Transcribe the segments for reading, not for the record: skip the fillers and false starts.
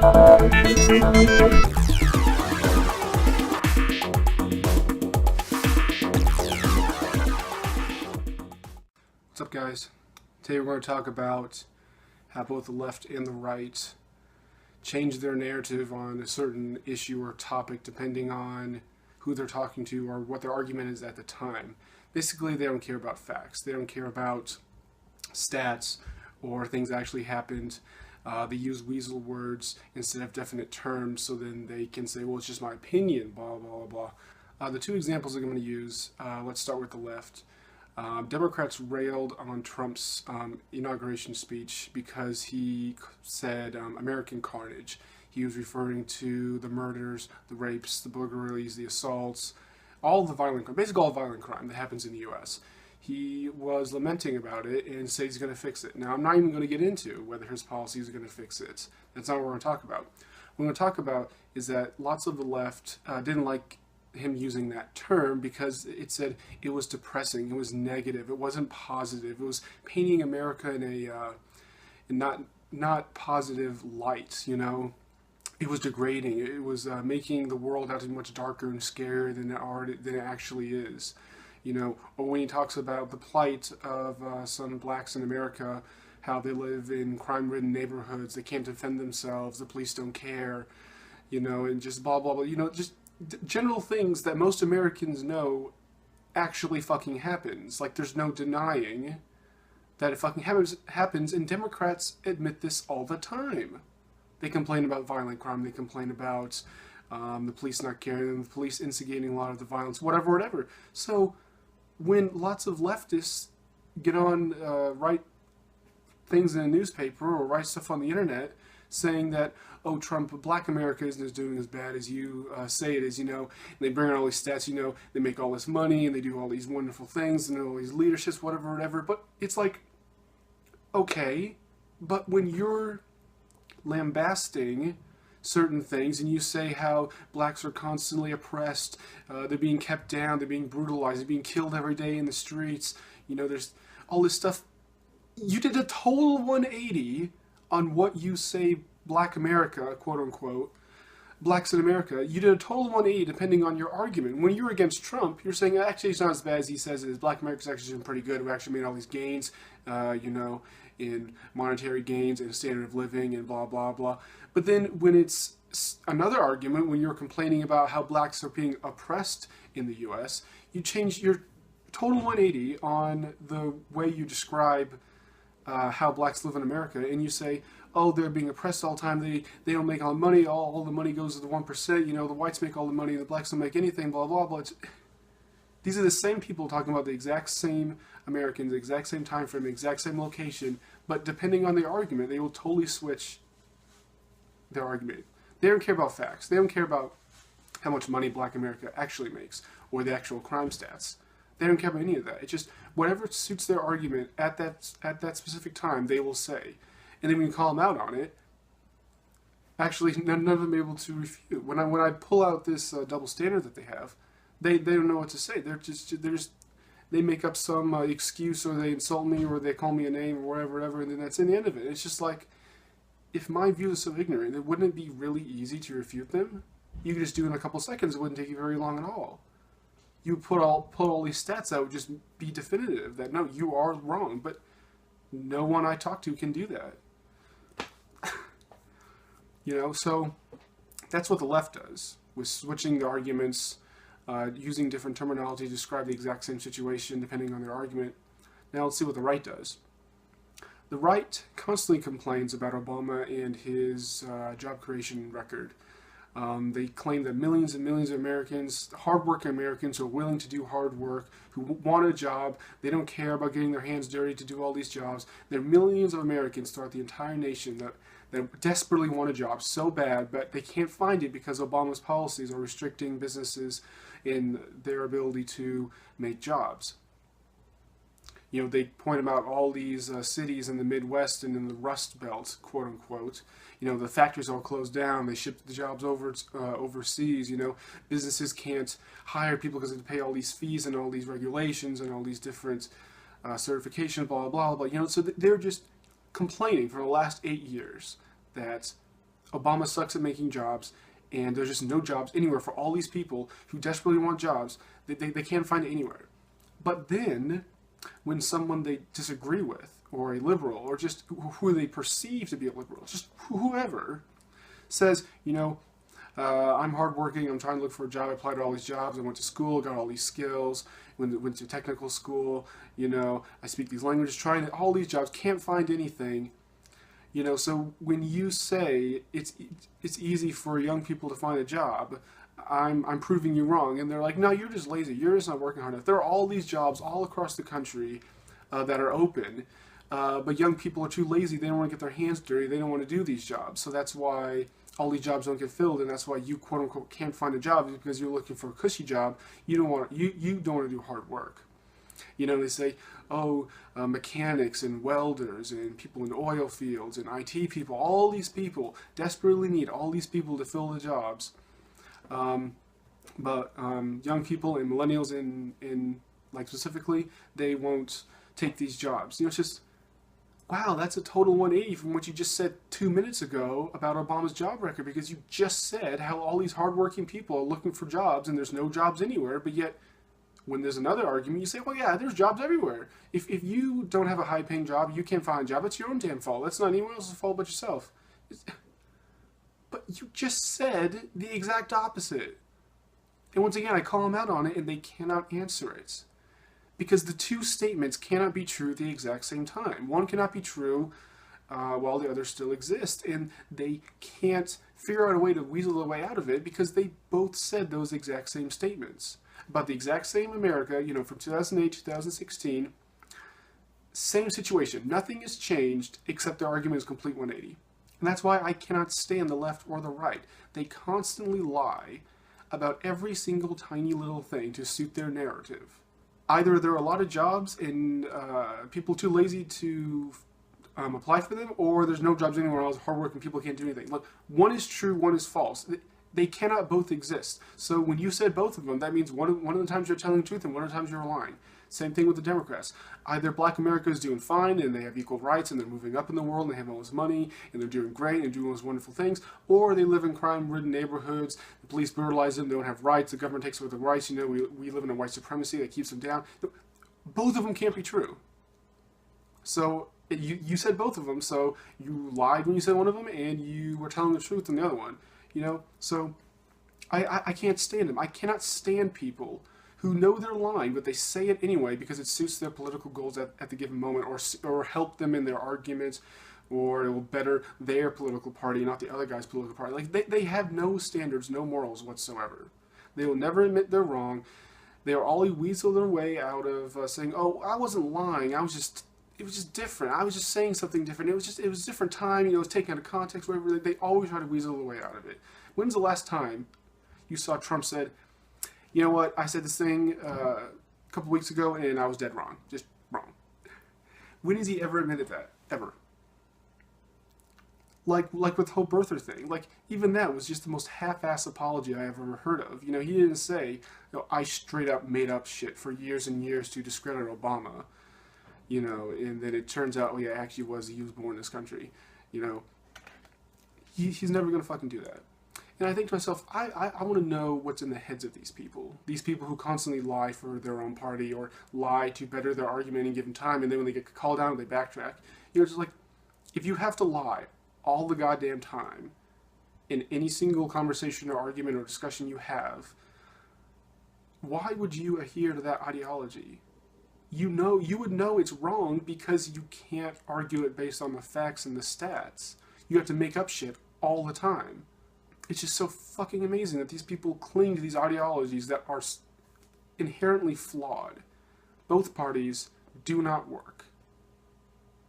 What's up, guys? Today we're going to talk about how both the left and the right change their narrative on a certain issue or topic depending on who they're talking to or what their argument is at the time. Basically, they don't care about facts. They don't care about stats or things that actually happened. They use weasel words instead of definite terms, so then they can say, well, it's just my opinion, blah, blah, blah, blah. The two examples I'm going to use, let's start with the left. Democrats railed on Trump's inauguration speech because he said American carnage. He was referring to the murders, the rapes, the burglaries, the assaults, all the violent crime, basically all violent crime that happens in the U.S. He was lamenting about it and said he's going to fix it. Now, I'm not even going to get into whether his policies are going to fix it. That's not what we're going to talk about. What we're going to talk about is that lots of the left didn't like him using that term because it said it was depressing, it was negative, it wasn't positive, it was painting America in a not positive light, you know. It was degrading. It was making the world out to be much darker and scarier than it actually is. You know, or when he talks about the plight of some blacks in America, how they live in crime-ridden neighborhoods, they can't defend themselves, the police don't care, you know, and just blah, blah, blah, you know, just general things that most Americans know actually fucking happens. Like, there's no denying that it fucking happens, and Democrats admit this all the time. They complain about violent crime, they complain about the police not caring, the police instigating a lot of the violence, whatever. So when lots of leftists get on, write things in a newspaper or write stuff on the internet saying that, oh, Trump, black America isn't doing as bad as you say it is, you know, and they bring out all these stats, you know, they make all this money and they do all these wonderful things and all these leaderships, whatever, but it's like, okay, but when you're lambasting certain things and you say how blacks are constantly oppressed, they're being kept down, they're being brutalized, they're being killed every day in the streets, you know, there's all this stuff. You did a total 180 on what you say black America, quote unquote, blacks in America. You did a total 180 depending on your argument. When you're against Trump, you're saying actually it's not as bad as he says it is. Black America's actually doing pretty good. We actually made all these gains, you know, in monetary gains and standard of living and blah, blah, blah. But then when it's another argument, when you're complaining about how blacks are being oppressed in the U.S., you change your total 180 on the way you describe how blacks live in America, and you say, oh, they're being oppressed all the time, they don't make all the money, all the money goes to the 1%, you know, the whites make all the money, the blacks don't make anything, blah, blah, blah. These are the same people talking about the exact same Americans, the exact same time frame, the exact same location, but depending on their argument, they will totally switch their argument. They don't care about facts. They don't care about how much money black America actually makes or the actual crime stats. They don't care about any of that. It's just whatever suits their argument at that specific time, they will say. And then when you call them out on it, actually none of them are able to refute. When I pull out this double standard that they have, they don't know what to say. They make up some excuse, or they insult me, or they call me a name, or whatever, and then that's in the end of it. It's just like, if my view is so ignorant, then wouldn't it be really easy to refute them? You could just do it in a couple seconds. It wouldn't take you very long at all. You put all these stats out would just be definitive that no, you are wrong. But no one I talk to can do that. You know, so that's what the left does, with switching the arguments, using different terminology to describe the exact same situation depending on their argument. Now let's see what the right does. The right constantly complains about Obama and his job creation record. They claim that millions and millions of Americans, hardworking Americans who are willing to do hard work, who want a job, they don't care about getting their hands dirty to do all these jobs. There are millions of Americans throughout the entire nation that desperately want a job so bad, but they can't find it because Obama's policies are restricting businesses in their ability to make jobs. You know, they point out all these cities in the Midwest and in the Rust Belt, quote unquote. You know, the factories all closed down. They shipped the jobs over overseas. You know, businesses can't hire people because they have to pay all these fees and all these regulations and all these different certifications, blah, blah, blah, blah. You know, so they're just complaining for the last 8 years that Obama sucks at making jobs, and there's just no jobs anywhere for all these people who desperately want jobs. They can't find it anywhere. But then, when someone they disagree with, or a liberal, or just who they perceive to be a liberal, just whoever, says, I'm hardworking, I'm trying to look for a job, I applied to all these jobs, I went to school, got all these skills, went to technical school, I speak these languages, trying all these jobs, can't find anything. So when you say it's easy for young people to find a job, I'm proving you wrong. And they're like, no, you're just lazy. You're just not working hard enough. There are all these jobs all across the country that are open, but young people are too lazy. They don't want to get their hands dirty. They don't want to do these jobs. So that's why all these jobs don't get filled, and that's why you quote unquote can't find a job, because you're looking for a cushy job. You don't want to do hard work. They say, mechanics and welders and people in oil fields and IT people, all these people desperately need all these people to fill the jobs. But young people and millennials in like specifically, they won't take these jobs. It's just, wow, that's a total 180 from what you just said 2 minutes ago about Obama's job record, because you just said how all these hardworking people are looking for jobs and there's no jobs anywhere, but yet when there's another argument, you say, well, yeah, there's jobs everywhere. If you don't have a high-paying job, you can't find a job, it's your own damn fault. That's not anyone else's fault but yourself. But you just said the exact opposite. And once again, I call them out on it, and they cannot answer it. Because the two statements cannot be true at the exact same time. One cannot be true while the other still exists. And they can't figure out a way to weasel their way out of it, because they both said those exact same statements. About the exact same America, from 2008 to 2016, same situation. Nothing has changed except the argument is complete 180. And that's why I cannot stand the left or the right. They constantly lie about every single tiny little thing to suit their narrative. Either there are a lot of jobs and people too lazy to apply for them, or there's no jobs anywhere else, hardworking people can't do anything. Look, one is true, one is false. They cannot both exist. So when you said both of them, that means one of the times you're telling the truth and one of the times you're lying. Same thing with the Democrats. Either Black America is doing fine and they have equal rights and they're moving up in the world and they have all this money and they're doing great and doing all those wonderful things, or they live in crime-ridden neighborhoods, the police brutalize them, they don't have rights, the government takes away their rights, we live in a white supremacy that keeps them down. Both of them can't be true. So you said both of them, so you lied when you said one of them and you were telling the truth in the other one. So I can't stand them. I cannot stand people who know they're lying, but they say it anyway because it suits their political goals at the given moment, or help them in their arguments, or it will better their political party, not the other guy's political party. Like, they have no standards, no morals whatsoever. They will never admit they're wrong. They are always weasel their way out of saying, oh, I wasn't lying, it was just different. I was just saying something different. It was a different time, it was taken out of context, whatever. They always try to weasel their way out of it. When's the last time you saw Trump said, you know what, I said this thing a couple weeks ago and I was dead wrong. Just wrong. When has he ever admitted that? Ever. Like with the whole birther thing. Like, even that was just the most half-ass apology I ever heard of. He didn't say, I straight up made up shit for years and years to discredit Obama. And then it turns out, he was born in this country. He's never going to fucking do that. And I think to myself, I want to know what's in the heads of these people. These people who constantly lie for their own party or lie to better their argument in a given time, and then when they get called out, they backtrack. Just like, if you have to lie all the goddamn time in any single conversation or argument or discussion you have, why would you adhere to that ideology? You would know it's wrong because you can't argue it based on the facts and the stats. You have to make up shit all the time. It's just so fucking amazing that these people cling to these ideologies that are inherently flawed. Both parties do not work.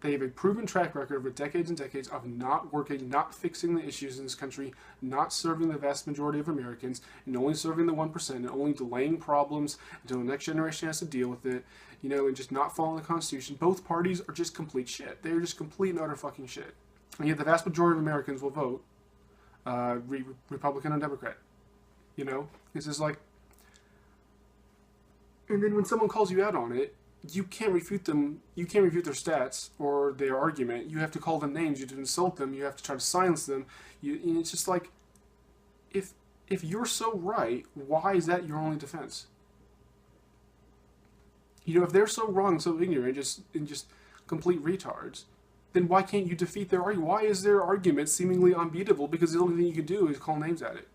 They have a proven track record over decades and decades of not working, not fixing the issues in this country, not serving the vast majority of Americans, and only serving the 1%, and only delaying problems until the next generation has to deal with it, and just not following the Constitution. Both parties are just complete shit. They're just complete and utter fucking shit. And yet the vast majority of Americans will vote Republican or Democrat. It's just like, and then when someone calls you out on it, you can't refute them. You can't refute their stats or their argument. You have to call them names. You have to insult them. You have to try to silence them. And it's just like, if you're so right, why is that your only defense? If they're so wrong, so ignorant, just complete retards, then why can't you defeat their argument? Why is their argument seemingly unbeatable? Because the only thing you can do is call names at it.